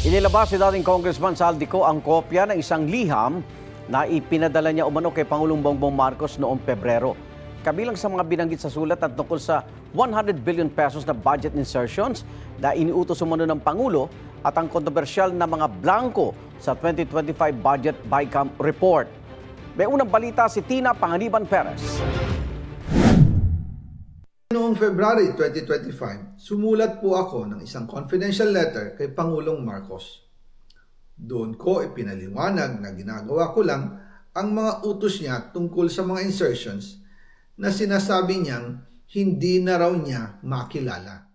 Inilabas si dating Congressman Saldico ang kopya ng isang liham na ipinadala niya umano kay Pangulong Bongbong Marcos noong Pebrero. Kabilang sa mga binanggit sa sulat at tungkol sa 100 billion pesos na budget insertions na iniutos umano ng Pangulo at ang kontrobersyal na mga blanco sa 2025 Budget BICAM Report. May unang balita si Tina Panganiban Perez. Noong February 2025, sumulat po ako ng isang confidential letter kay Pangulong Marcos. Doon ko ipinaliwanag na ginagawa ko lang ang mga utos niya tungkol sa mga insertions na sinasabi niyang hindi na raw niya makilala.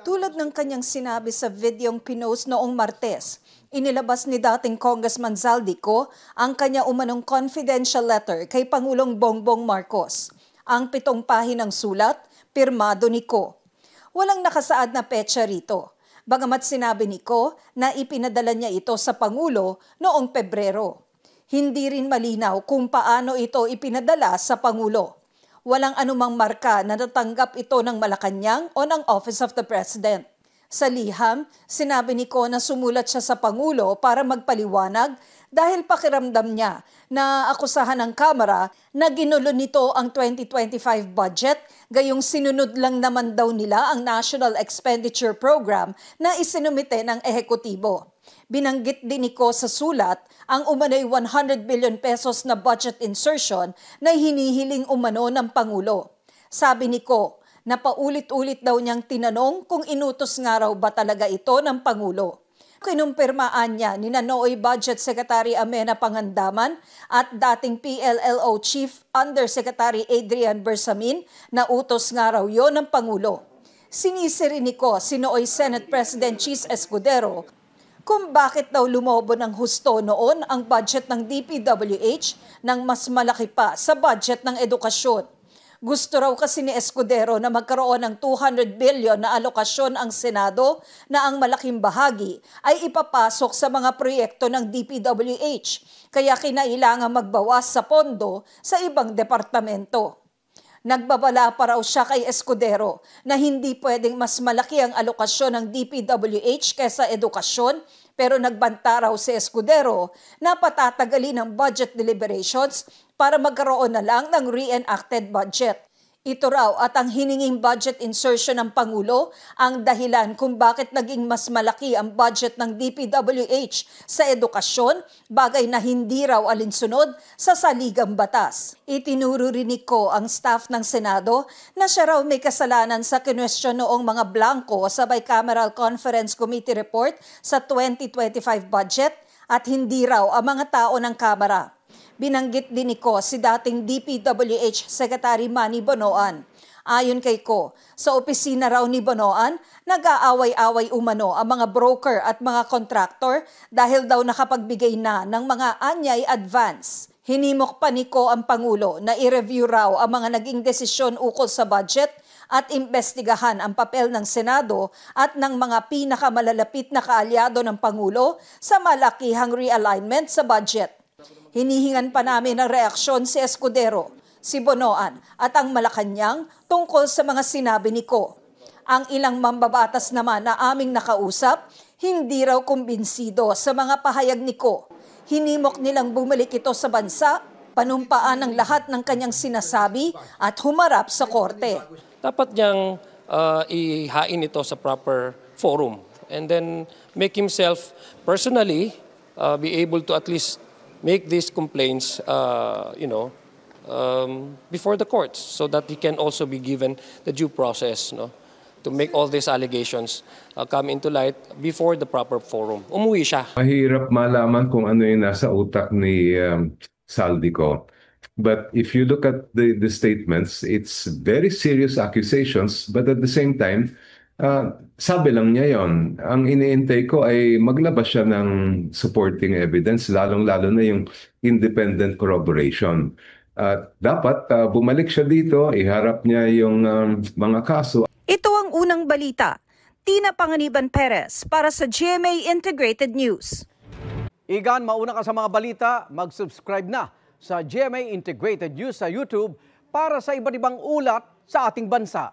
Tulad ng kanyang sinabi sa videong pinost noong Martes, inilabas ni dating Congressman Saldico ang kanya umanong confidential letter kay Pangulong Bongbong Marcos. Ang 7 pahinang sulat, pirmado ni Ko. Walang nakasaad na petsa rito. Bagamat sinabi ni Ko na ipinadala niya ito sa Pangulo noong Pebrero. Hindi rin malinaw kung paano ito ipinadala sa Pangulo. Walang anumang marka na natanggap ito ng Malacanang o ng Office of the President. Sa liham, sinabi ni Ko na sumulat siya sa Pangulo para magpaliwanag dahil pakiramdam niya na akusahan ng Kamara na ginulo nito ang 2025 budget, gayong sinunod lang naman daw nila ang National Expenditure Program na isinumite ng ehekutibo. Binanggit din ni Ko sa sulat ang umano'y 100 billion pesos na budget insertion na hinihiling umano ng Pangulo. Sabi ni Ko, na paulit-ulit daw niyang tinanong kung inutos nga raw ba talaga ito ng Pangulo. Kinumpirmaan niya ni Nooy Budget Secretary Amenah Pangandaman at dating PLLO Chief Undersecretary Adrian Bersamin na utos nga raw yon ng Pangulo. Sinisiri ni Ko si Nooy Senate President Chis Escudero kung bakit daw lumobo ng husto noon ang budget ng DPWH nang mas malaki pa sa budget ng edukasyon. Gusto raw kasi ni Escudero na magkaroon ng 200 billion na alokasyon ang Senado na ang malaking bahagi ay ipapasok sa mga proyekto ng DPWH, kaya kinailangan magbawas sa pondo sa ibang departamento. Nagbabala pa raw siya kay Escudero na hindi pwedeng mas malaki ang alokasyon ng DPWH kaysa edukasyon, pero nagbanta raw si Escudero na patatagalin ang budget deliberations para magkaroon na lang ng re-enacted budget. Ito raw at ang hininging budget insertion ng Pangulo ang dahilan kung bakit naging mas malaki ang budget ng DPWH sa edukasyon, bagay na hindi raw alinsunod sa saligang batas. Itinuro rin ni Ko ang staff ng Senado na siya raw may kasalanan sa kinwestiyon noong mga blanco sa Bicameral Conference Committee report sa 2025 budget at hindi raw ang mga tao ng Kamara. Binanggit din ni Ko si dating DPWH Secretary Manny Bonoan. Ayon kay Ko, sa opisina raw ni Bonoan, nag-aaway-away umano ang mga broker at mga contractor dahil daw nakapagbigay na ng mga anyay advance. Hinimok pa ni Ko ang Pangulo na i-review raw ang mga naging desisyon ukol sa budget at imbestigahan ang papel ng Senado at ng mga pinakamalalapit na kaalyado ng Pangulo sa malakihang realignment sa budget. Hinihingan pa namin ng reaksyon si Escudero, si Bonoan at ang Malacanang tungkol sa mga sinabi ni Ko. Ang ilang mambabatas naman na aming nakausap, hindi raw kumbinsido sa mga pahayag ni Ko. Hinimok nilang bumalik ito sa bansa, panumpaan ang lahat ng kanyang sinasabi at humarap sa korte. Dapat niyang ihain ito sa proper forum and then make himself personally be able to at least make these complaints, before the courts so that he can also be given the due process, to make all these allegations come into light before the proper forum. Umuwi siya. Mahirap malaman kung ano yung nasa utak ni Saldico. But if you look at the statements, it's very serious accusations, but at the same time, sabi lang niya yon. Ang iniintay ko ay maglabas siya ng supporting evidence, lalong-lalo na yung independent corroboration. Dapat bumalik siya dito, iharap niya yung mga kaso. Ito ang unang balita. Tina Panganiban Perez para sa GMA Integrated News. Igan, mauna ka sa mga balita, mag-subscribe na sa GMA Integrated News sa YouTube para sa iba't ibang ulat sa ating bansa.